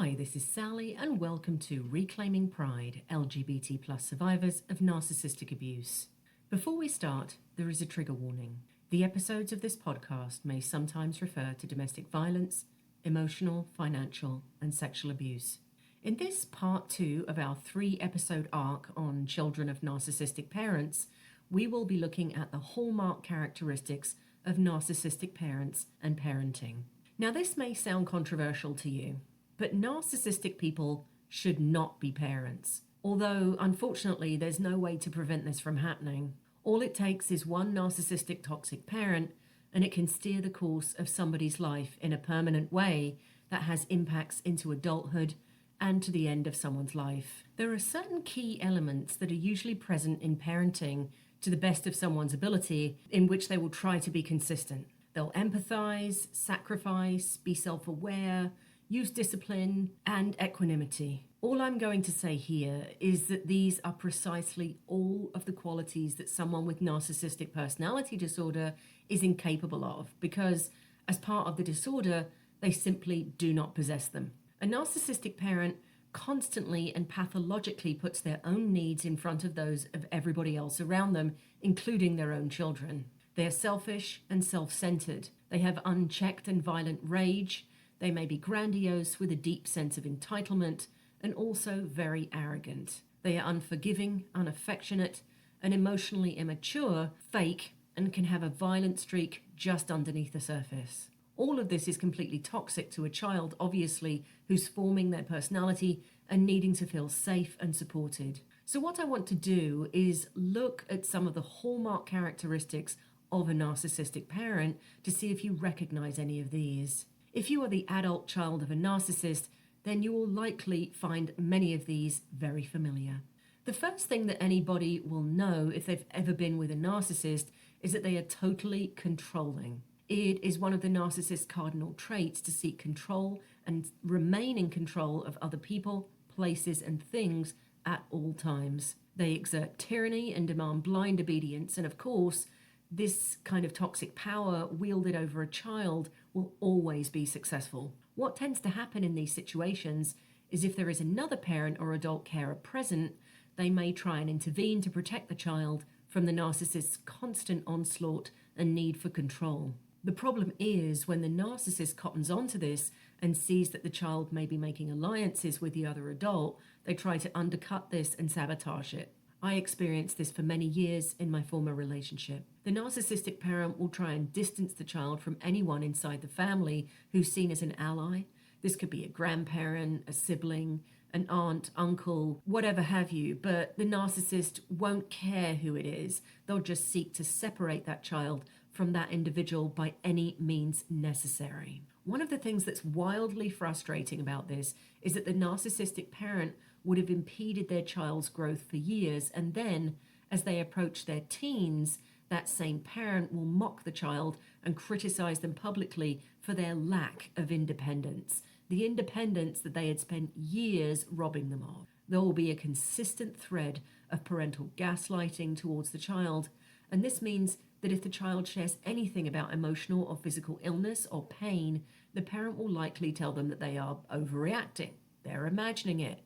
Hi, this is Sally, and welcome to Reclaiming Pride, LGBT plus survivors of narcissistic abuse. Before we start, there is a trigger warning. The episodes of this podcast may sometimes refer to domestic violence, emotional, financial, and sexual abuse. In this part 2 of our 3-episode arc on children of narcissistic parents, we will be looking at the hallmark characteristics of narcissistic parents and parenting. Now, this may sound controversial to you, but narcissistic people should not be parents. Although, unfortunately, there's no way to prevent this from happening. All it takes is one narcissistic toxic parent, and it can steer the course of somebody's life in a permanent way that has impacts into adulthood and to the end of someone's life. There are certain key elements that are usually present in parenting to the best of someone's ability, in which they will try to be consistent. They'll empathize, sacrifice, be self-aware, use discipline, and equanimity. All I'm going to say here is that these are precisely all of the qualities that someone with narcissistic personality disorder is incapable of, because as part of the disorder, they simply do not possess them. A narcissistic parent constantly and pathologically puts their own needs in front of those of everybody else around them, including their own children. They are selfish and self-centered. They have unchecked and violent rage. They may be grandiose with a deep sense of entitlement and also very arrogant. They are unforgiving, unaffectionate, and emotionally immature, fake, and can have a violent streak just underneath the surface. All of this is completely toxic to a child, obviously, who's forming their personality and needing to feel safe and supported. So what I want to do is look at some of the hallmark characteristics of a narcissistic parent to see if you recognize any of these. If you are the adult child of a narcissist, then you will likely find many of these very familiar. The first thing that anybody will know if they've ever been with a narcissist is that they are totally controlling. It is one of the narcissist's cardinal traits to seek control and remain in control of other people, places, and things at all times. They exert tyranny and demand blind obedience, and of course, this kind of toxic power wielded over a child will always be successful. What tends to happen in these situations is if there is another parent or adult carer present, they may try and intervene to protect the child from the narcissist's constant onslaught and need for control. The problem is when the narcissist cottons onto this and sees that the child may be making alliances with the other adult, they try to undercut this and sabotage it. I experienced this for many years in my former relationship. The narcissistic parent will try and distance the child from anyone inside the family who's seen as an ally. This could be a grandparent, a sibling, an aunt, uncle, whatever have you, but the narcissist won't care who it is. They'll just seek to separate that child from that individual by any means necessary. One of the things that's wildly frustrating about this is that the narcissistic parent would have impeded their child's growth for years, and then, as they approach their teens, that same parent will mock the child and criticize them publicly for their lack of independence, the independence that they had spent years robbing them of. There will be a consistent thread of parental gaslighting towards the child, and this means that if the child shares anything about emotional or physical illness or pain, the parent will likely tell them that they are overreacting, they're imagining it,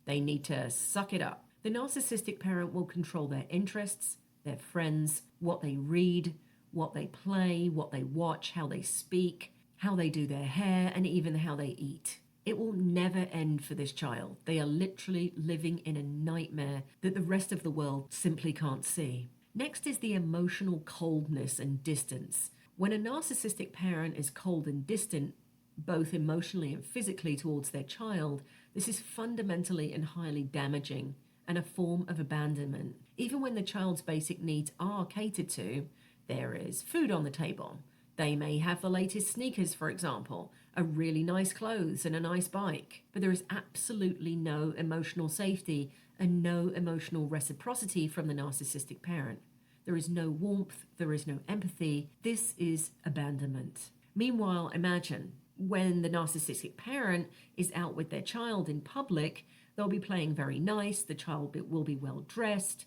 they need to suck it up. The narcissistic parent will control their interests, their friends, what they read, what they play, what they watch, how they speak, how they do their hair, and even how they eat. It will never end for this child. They are literally living in a nightmare that the rest of the world simply can't see. Next is the emotional coldness and distance. When a narcissistic parent is cold and distant, both emotionally and physically towards their child, this is fundamentally and highly damaging and a form of abandonment. Even when the child's basic needs are catered to, there is food on the table. They may have the latest sneakers, for example, a really nice clothes and a nice bike, but there is absolutely no emotional safety and no emotional reciprocity from the narcissistic parent. There is no warmth, there is no empathy. This is abandonment. Meanwhile, imagine when the narcissistic parent is out with their child in public, they'll be playing very nice, the child will be well dressed,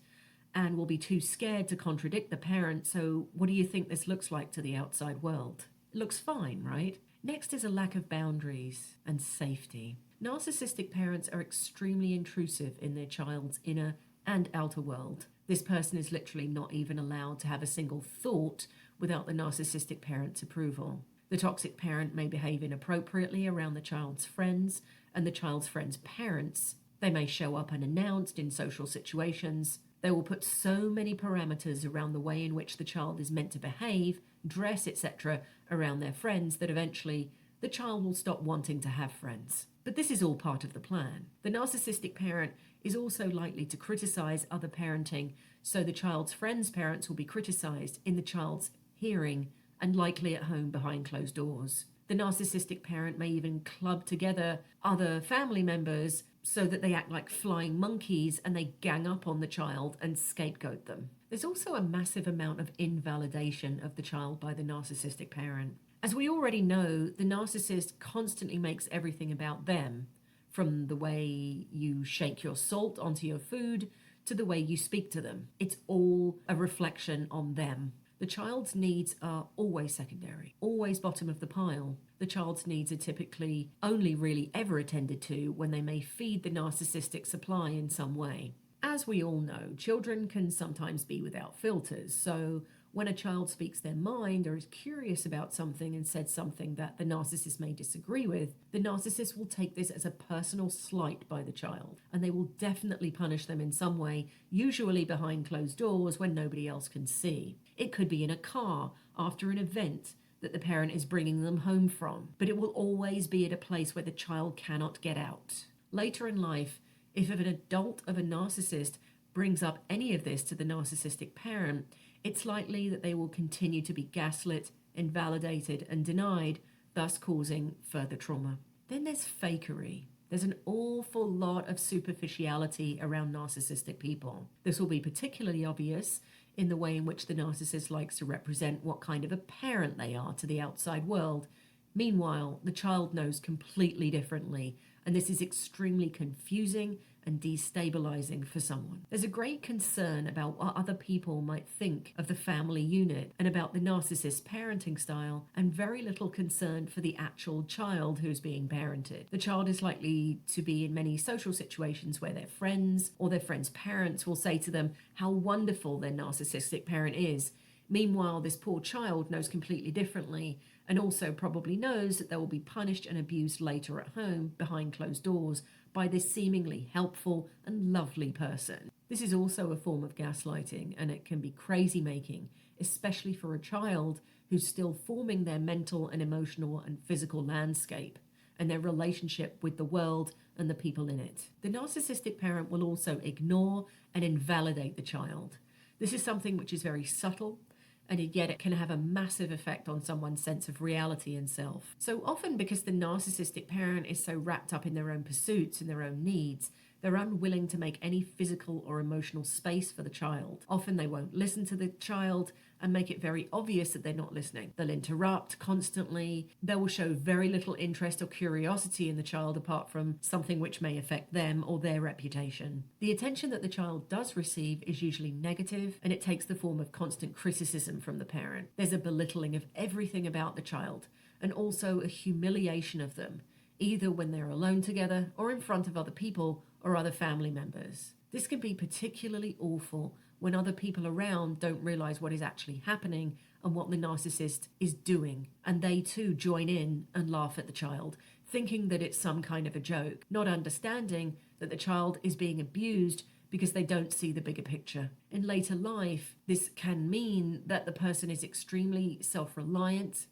and will be too scared to contradict the parent. So what do you think this looks like to the outside world? It looks fine, right? Next is a lack of boundaries and safety. Narcissistic parents are extremely intrusive in their child's inner and outer world. This person is literally not even allowed to have a single thought without the narcissistic parent's approval. The toxic parent may behave inappropriately around the child's friends and the child's friends' parents. They may show up unannounced in social situations. They will put so many parameters around the way in which the child is meant to behave, dress, etc., around their friends that eventually the child will stop wanting to have friends. But this is all part of the plan. The narcissistic parent is also likely to criticize other parenting, so the child's friends' parents will be criticized in the child's hearing and likely at home behind closed doors. The narcissistic parent may even club together other family members so that they act like flying monkeys and they gang up on the child and scapegoat them. There's also a massive amount of invalidation of the child by the narcissistic parent. As we already know, the narcissist constantly makes everything about them, from the way you shake your salt onto your food to the way you speak to them. It's all a reflection on them. The child's needs are always secondary, always bottom of the pile. The child's needs are typically only really ever attended to when they may feed the narcissistic supply in some way. As we all know, children can sometimes be without filters, so when a child speaks their mind or is curious about something and says something that the narcissist may disagree with, the narcissist will take this as a personal slight by the child, and they will definitely punish them in some way, usually behind closed doors when nobody else can see. It could be in a car after an event that the parent is bringing them home from, but it will always be at a place where the child cannot get out. Later in life, if an adult of a narcissist brings up any of this to the narcissistic parent, it's likely that they will continue to be gaslit, invalidated, and denied, thus causing further trauma. Then there's fakery. There's an awful lot of superficiality around narcissistic people. This will be particularly obvious in the way in which the narcissist likes to represent what kind of a parent they are to the outside world. Meanwhile, the child knows completely differently, and this is extremely confusing and destabilizing for someone. There's a great concern about what other people might think of the family unit and about the narcissist's parenting style, and very little concern for the actual child who's being parented. The child is likely to be in many social situations where their friends or their friends' parents will say to them how wonderful their narcissistic parent is. Meanwhile, this poor child knows completely differently, and also probably knows that they will be punished and abused later at home behind closed doors by this seemingly helpful and lovely person. This is also a form of gaslighting, and it can be crazy making, especially for a child who's still forming their mental and emotional and physical landscape and their relationship with the world and the people in it. The narcissistic parent will also ignore and invalidate the child. This is something which is very subtle, and yet it can have a massive effect on someone's sense of reality and self. So often, because the narcissistic parent is so wrapped up in their own pursuits and their own needs, they're unwilling to make any physical or emotional space for the child. Often they won't listen to the child and make it very obvious that they're not listening. They'll interrupt constantly. They will show very little interest or curiosity in the child apart from something which may affect them or their reputation. The attention that the child does receive is usually negative, and it takes the form of constant criticism from the parent. There's a belittling of everything about the child, and also a humiliation of them, either when they're alone together or in front of other people or other family members. This can be particularly awful when other people around don't realize what is actually happening and what the narcissist is doing, and they too join in and laugh at the child, thinking that it's some kind of a joke, not understanding that the child is being abused because they don't see the bigger picture. In later life, this can mean that the person is extremely self-reliant,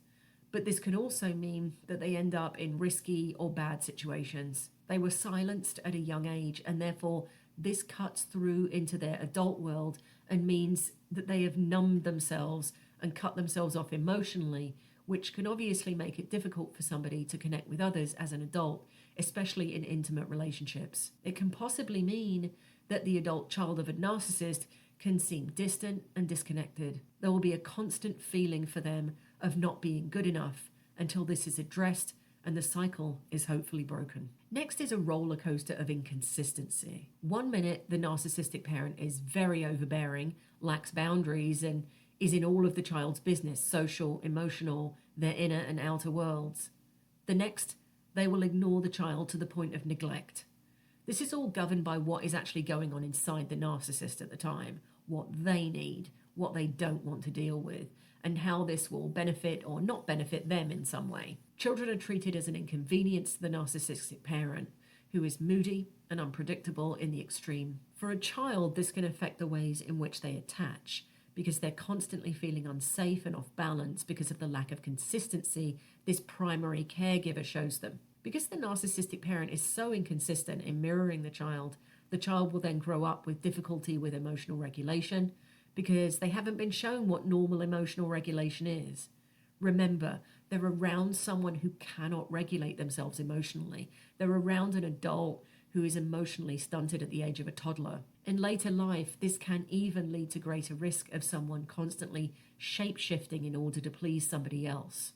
but this can also mean that they end up in risky or bad situations. They were silenced at a young age, and therefore this cuts through into their adult world and means that they have numbed themselves and cut themselves off emotionally, which can obviously make it difficult for somebody to connect with others as an adult, especially in intimate relationships. It can possibly mean that the adult child of a narcissist can seem distant and disconnected. There will be a constant feeling for them of not being good enough until this is addressed and the cycle is hopefully broken. Next is a roller coaster of inconsistency. 1 minute, the narcissistic parent is very overbearing, lacks boundaries, and is in all of the child's business, social, emotional, their inner and outer worlds. The next, they will ignore the child to the point of neglect. This is all governed by what is actually going on inside the narcissist at the time, what they need, what they don't want to deal with, and how this will benefit or not benefit them in some way. Children are treated as an inconvenience to the narcissistic parent, who is moody and unpredictable in the extreme. For a child, this can affect the ways in which they attach, because they're constantly feeling unsafe and off balance because of the lack of consistency this primary caregiver shows them. Because the narcissistic parent is so inconsistent in mirroring the child will then grow up with difficulty with emotional regulation because they haven't been shown what normal emotional regulation is. Remember, they're around someone who cannot regulate themselves emotionally. They're around an adult who is emotionally stunted at the age of a toddler. In later life, this can even lead to greater risk of someone constantly shape-shifting in order to please somebody else,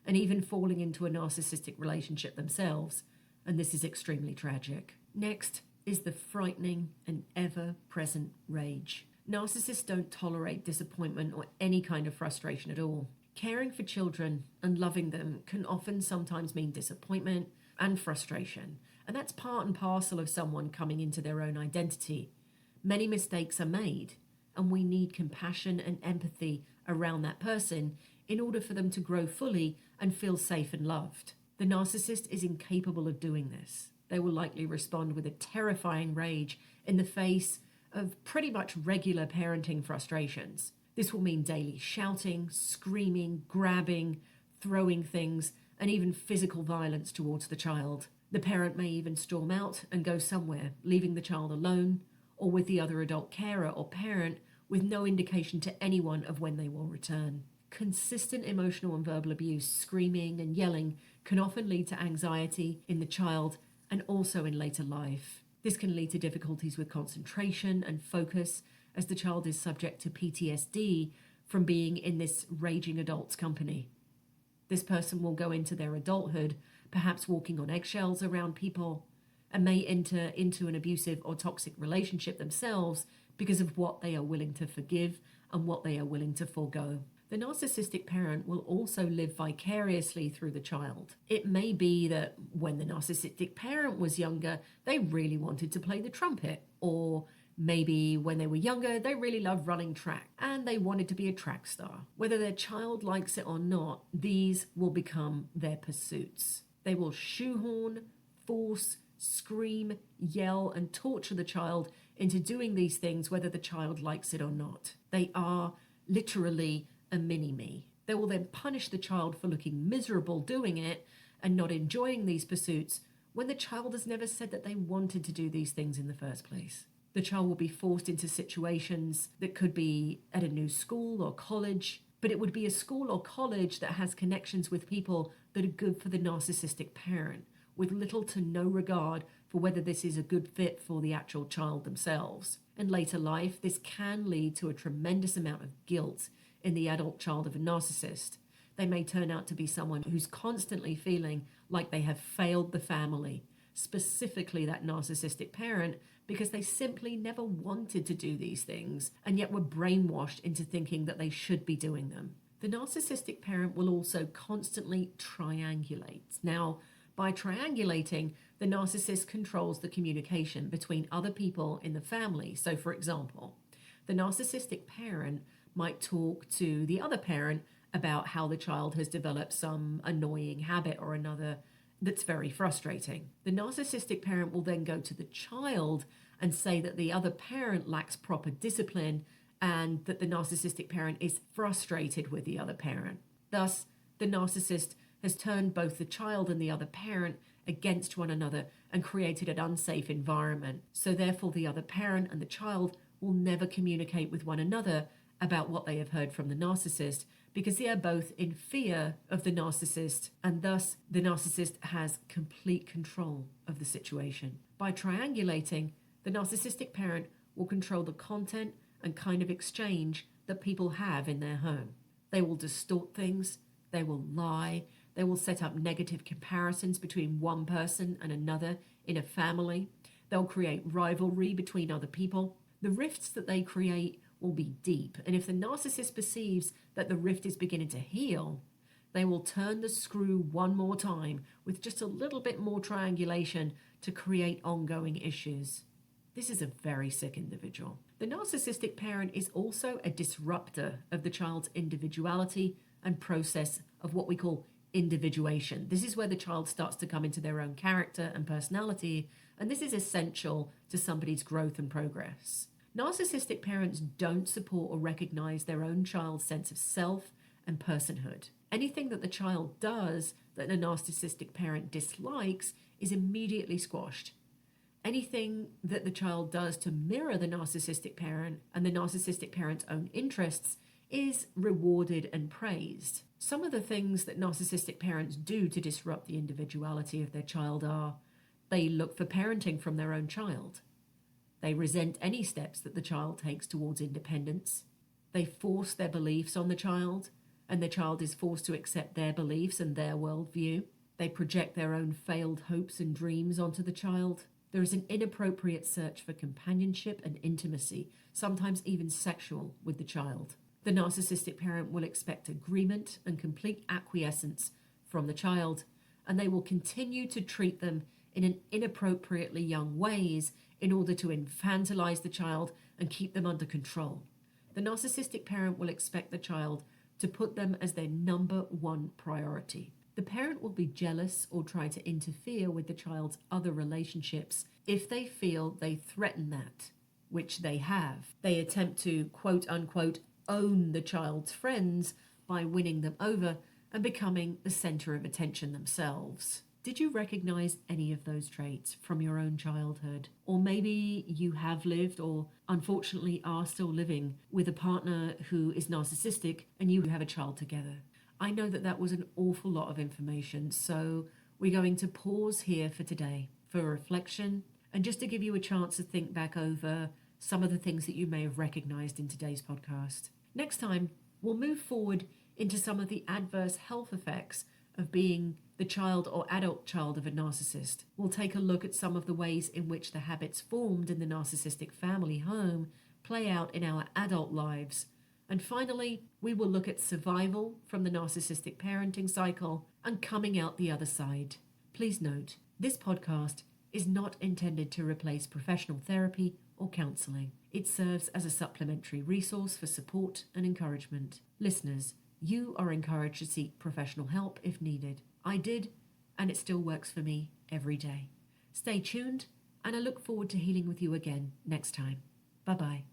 and even falling into a narcissistic relationship themselves, and this is extremely tragic. Next is the frightening and ever-present rage. Narcissists don't tolerate disappointment or any kind of frustration at all. Caring for children and loving them can often sometimes mean disappointment and frustration, and that's part and parcel of someone coming into their own identity. Many mistakes are made, and we need compassion and empathy around that person in order for them to grow fully and feel safe and loved. The narcissist is incapable of doing this. They will likely respond with a terrifying rage in the face of pretty much regular parenting frustrations. This will mean daily shouting, screaming, grabbing, throwing things, and even physical violence towards the child. The parent may even storm out and go somewhere, leaving the child alone or with the other adult carer or parent with no indication to anyone of when they will return. Consistent emotional and verbal abuse, screaming and yelling, can often lead to anxiety in the child and also in later life. This can lead to difficulties with concentration and focus, as the child is subject to PTSD from being in this raging adult's company. This person will go into their adulthood, perhaps walking on eggshells around people, and may enter into an abusive or toxic relationship themselves because of what they are willing to forgive and what they are willing to forego. The narcissistic parent will also live vicariously through the child. It may be that when the narcissistic parent was younger, they really wanted to play the trumpet, or maybe when they were younger, they really loved running track and they wanted to be a track star. Whether their child likes it or not, these will become their pursuits. They will shoehorn, force, scream, yell, and torture the child into doing these things whether the child likes it or not. They are literally a mini-me. They will then punish the child for looking miserable doing it and not enjoying these pursuits when the child has never said that they wanted to do these things in the first place. The child will be forced into situations that could be at a new school or college, but it would be a school or college that has connections with people that are good for the narcissistic parent, with little to no regard for whether this is a good fit for the actual child themselves. In later life, this can lead to a tremendous amount of guilt in the adult child of a narcissist. They may turn out to be someone who's constantly feeling like they have failed the family, specifically that narcissistic parent, because they simply never wanted to do these things and yet were brainwashed into thinking that they should be doing them. The narcissistic parent will also constantly triangulate. Now, by triangulating, the narcissist controls the communication between other people in the family. So, for example, the narcissistic parent might talk to the other parent about how the child has developed some annoying habit or another that's very frustrating. The narcissistic parent will then go to the child and say that the other parent lacks proper discipline and that the narcissistic parent is frustrated with the other parent. Thus, the narcissist has turned both the child and the other parent against one another and created an unsafe environment. So therefore, the other parent and the child will never communicate with one another about what they have heard from the narcissist, because they are both in fear of the narcissist, and thus the narcissist has complete control of the situation. By triangulating, the narcissistic parent will control the content and kind of exchange that people have in their home. They will distort things, they will lie, they will set up negative comparisons between one person and another in a family. They'll create rivalry between other people. The rifts that they create will be deep, and if the narcissist perceives that the rift is beginning to heal, They will turn the screw one more time with just a little bit more triangulation to create ongoing issues. This is a very sick individual. The narcissistic parent is also a disruptor of the child's individuality and process of what we call individuation. This is where the child starts to come into their own character and personality, and this is essential to somebody's growth and progress. Narcissistic parents don't support or recognize their own child's sense of self and personhood. Anything that the child does that a narcissistic parent dislikes is immediately squashed. Anything that the child does to mirror the narcissistic parent and the narcissistic parent's own interests is rewarded and praised. Some of the things that narcissistic parents do to disrupt the individuality of their child are: they look for parenting from their own child. They resent any steps that the child takes towards independence. They force their beliefs on the child, and the child is forced to accept their beliefs and their worldview. They project their own failed hopes and dreams onto the child. There is an inappropriate search for companionship and intimacy, sometimes even sexual, with the child. The narcissistic parent will expect agreement and complete acquiescence from the child, and they will continue to treat them in an inappropriately young ways in order to infantilize the child and keep them under control. The narcissistic parent will expect the child to put them as their number one priority. The parent will be jealous or try to interfere with the child's other relationships if they feel they threaten that, which they have. They attempt to, quote unquote, own the child's friends by winning them over and becoming the center of attention themselves. Did you recognize any of those traits from your own childhood? Or maybe you have lived or unfortunately are still living with a partner who is narcissistic and you have a child together. I know that that was an awful lot of information, so we're going to pause here for today for reflection and just to give you a chance to think back over some of the things that you may have recognized in today's podcast. Next time, we'll move forward into some of the adverse health effects of being the child or adult child of a narcissist. We'll take a look at some of the ways in which the habits formed in the narcissistic family home play out in our adult lives. And finally, we will look at survival from the narcissistic parenting cycle and coming out the other side. Please note, this podcast is not intended to replace professional therapy or counseling. It serves as a supplementary resource for support and encouragement. Listeners, you are encouraged to seek professional help if needed. I did, and it still works for me every day. Stay tuned, and I look forward to healing with you again next time. Bye-bye.